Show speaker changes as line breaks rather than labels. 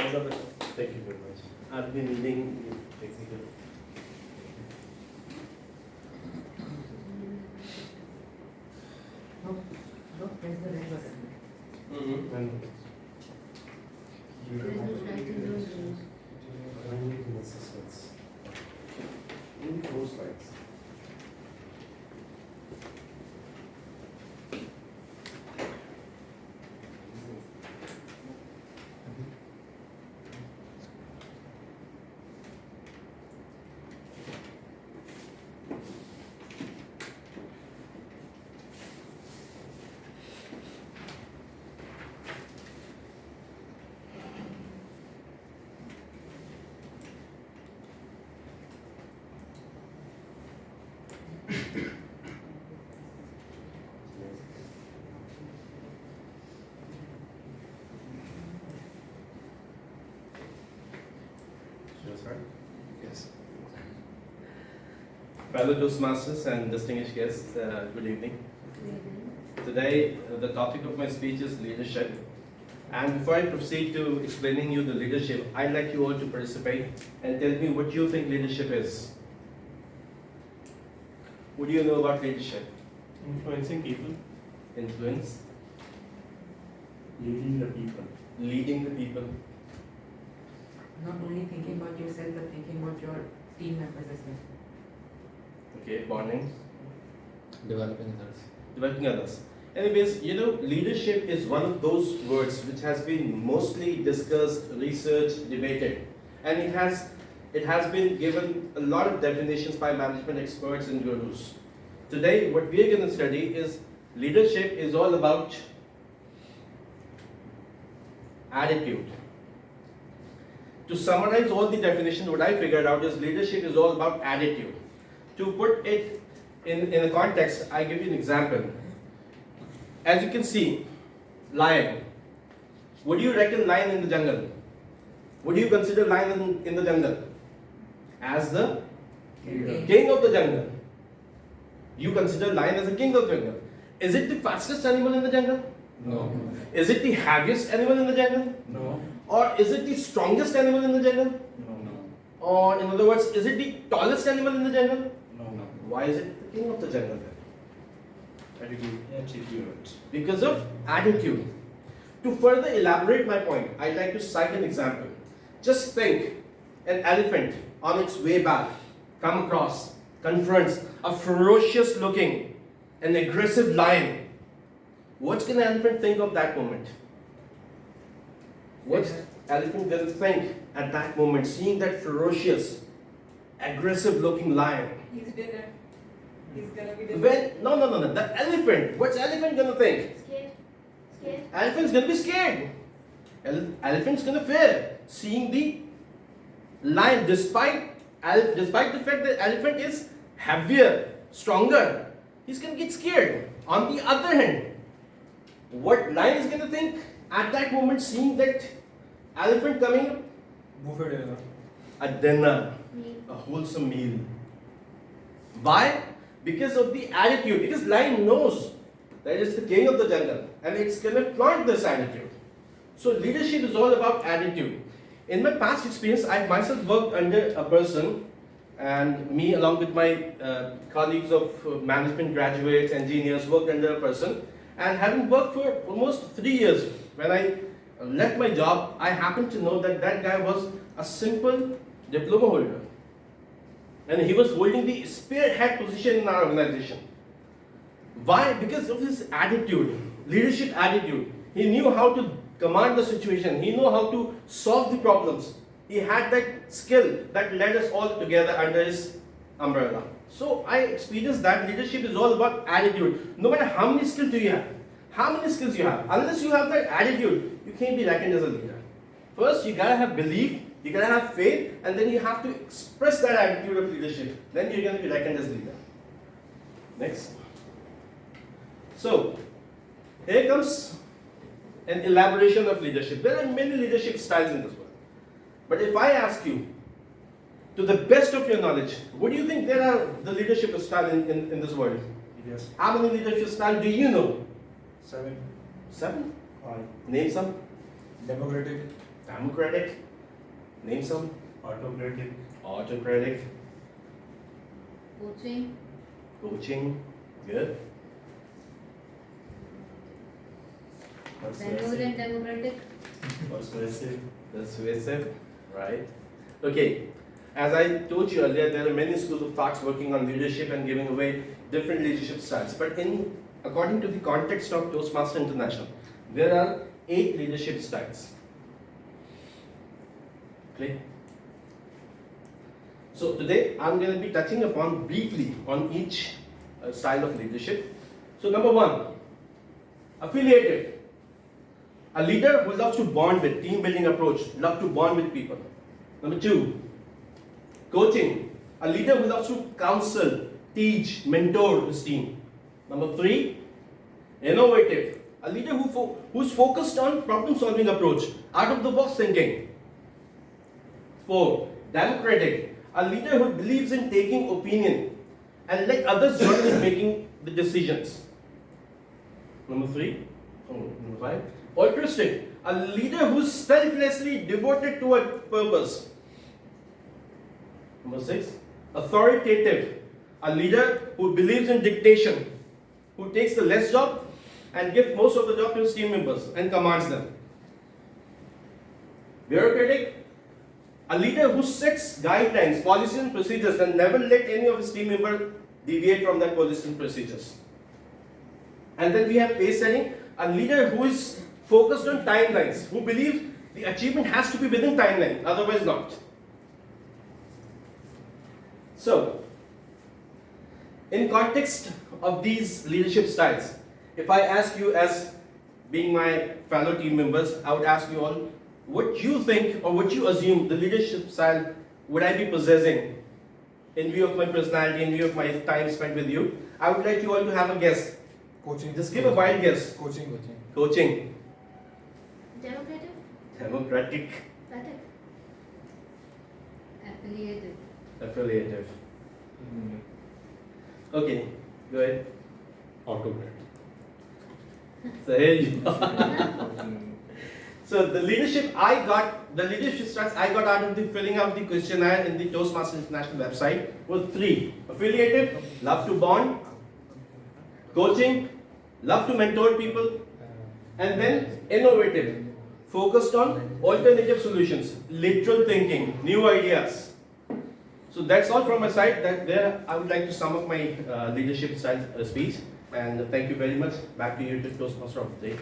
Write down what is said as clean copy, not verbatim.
All the best. Thank you very much. I've been reading technical.
No, no, press the red button.
And
There is no writing, no news.
running in assessments. Only 4 slides. Should I start?
Yes.
Fellow Toastmasters and distinguished guests, good evening. Today, the topic of my speech is leadership. And before I proceed to explaining you the leadership, I'd like you all to participate and tell me what you think leadership is. What do you know about leadership?
Influencing people,
Influence,
leading the people.
leading the people,
Not only thinking about yourself, but thinking about your team members as well.
okay, bonding,
Developing others.
developing others. Anyways, you know, leadership is one of those words which has been mostly discussed, researched, debated, and it has been given a lot of definitions by management experts and gurus. Today, what we are going to study is leadership is all about attitude. To summarize all the definitions, what I figured out is leadership is all about attitude. To put it in a context, I give you an example. As you can see, lion. What do you reckon lion in the jungle? What do you consider lion in the jungle? As the
Okay.
king of the jungle. You consider lion as the king of the jungle. Is it the fastest animal in the jungle?
No.
Is it the heaviest animal in the jungle?
No.
Or is it the strongest animal in the jungle?
No.
Or in other words, is it the tallest animal in the jungle?
No.
Why is it the king of the jungle then?
Attitude.
Because of attitude. To further elaborate my point, I'd like to cite an example. Just think, an elephant on its way back come across, confronts a ferocious looking, an aggressive lion. What's can an elephant think of that moment? What's elephant gonna think at that moment, seeing that ferocious, aggressive looking lion?
He's dinner. He's gonna be dinner.
When no. The elephant. What's elephant gonna think?
Scared? Scared?
Elephant's gonna be scared. Elephant's gonna fear seeing the lion, despite the fact that elephant is heavier, stronger. He's gonna get scared. On the other hand, what lion is gonna think at that moment, seeing that elephant coming?
Buffet dinner.
A dinner,
Me.
a wholesome meal. Why? Because of the attitude. Because lion knows that it's the king of the jungle and it's gonna flaunt this attitude. So leadership is all about attitude. In my past experience, I myself worked under a person, and me along with my colleagues of management graduates, engineers, worked under a person. And having worked for almost 3 years, when I left my job, I happened to know that that guy was a simple diploma holder. And he was holding the spearhead position in our organization. Why? Because of his attitude, leadership attitude. He knew how to command the situation. He knew how to solve the problems. He had that skill that led us all together under his umbrella. So I experienced that leadership is all about attitude. No matter how many skills do you have, unless you have that attitude, you can't be reckoned as a leader. First, you gotta have belief, you gotta have faith, and then you have to express that attitude of leadership. Then you're gonna be reckoned as leader. Next. So, here comes an elaboration of leadership. There are many leadership styles in this world. But if I ask you, to the best of your knowledge, what do you think there are the leadership style in this world?
Yes.
How many leadership style do you know?
7.
7?
5.
Name some.
Democratic.
Democratic. Name some.
Autocratic.
Autocratic.
Coaching.
Coaching. Good.
Benevolent democratic.
Persuasive.
Persuasive. Right. Okay. As I told you earlier, there are many schools of thoughts working on leadership and giving away different leadership styles. But according to the context of Toastmaster International, there are 8 leadership styles. Clear? So today I'm going to be touching upon briefly on each style of leadership. So number 1, affiliative. A leader who loves to bond with, team building approach, love to bond with people. Number 2, coaching. A leader who loves to counsel, teach, mentor his team. Number 3, innovative. A leader who's focused on problem solving approach, out of the box thinking. 4, democratic. A leader who believes in taking opinion and let others join in making the decisions. Number 5, altruistic. A leader who's selflessly devoted to a purpose. Number 6, authoritative. A leader who believes in dictation, who takes the less job and gives most of the job to his team members and commands them. Bureaucratic. A leader who sets guidelines, policies and procedures and never let any of his team members deviate from that policies and procedures. And then we have pace setting. A leader who is focused on timelines, who believes the achievement has to be within timeline, otherwise not. So, in context of these leadership styles, if I ask you as being my fellow team members, I would ask you all, what you think or what you assume the leadership style would I be possessing in view of my personality, in view of my time spent with you? I would like you all to have a guess.
Coaching.
Just give a wild guess.
Coaching.
Coaching.
Democratic.
Democratic.
Pathetic. Affiliative.
Affiliative. Okay, go ahead.
Autocrat.
So here you are. So the leadership styles I got out of the filling out the questionnaire in the Toastmasters International website were 3. Affiliative, love to bond. Coaching, love to mentor people. And then innovative, focused on alternative solutions, lateral thinking, new ideas. So that's all from my side. There I would like to sum up my leadership style speech. And thank you very much. Back to you to Toastmaster of the day.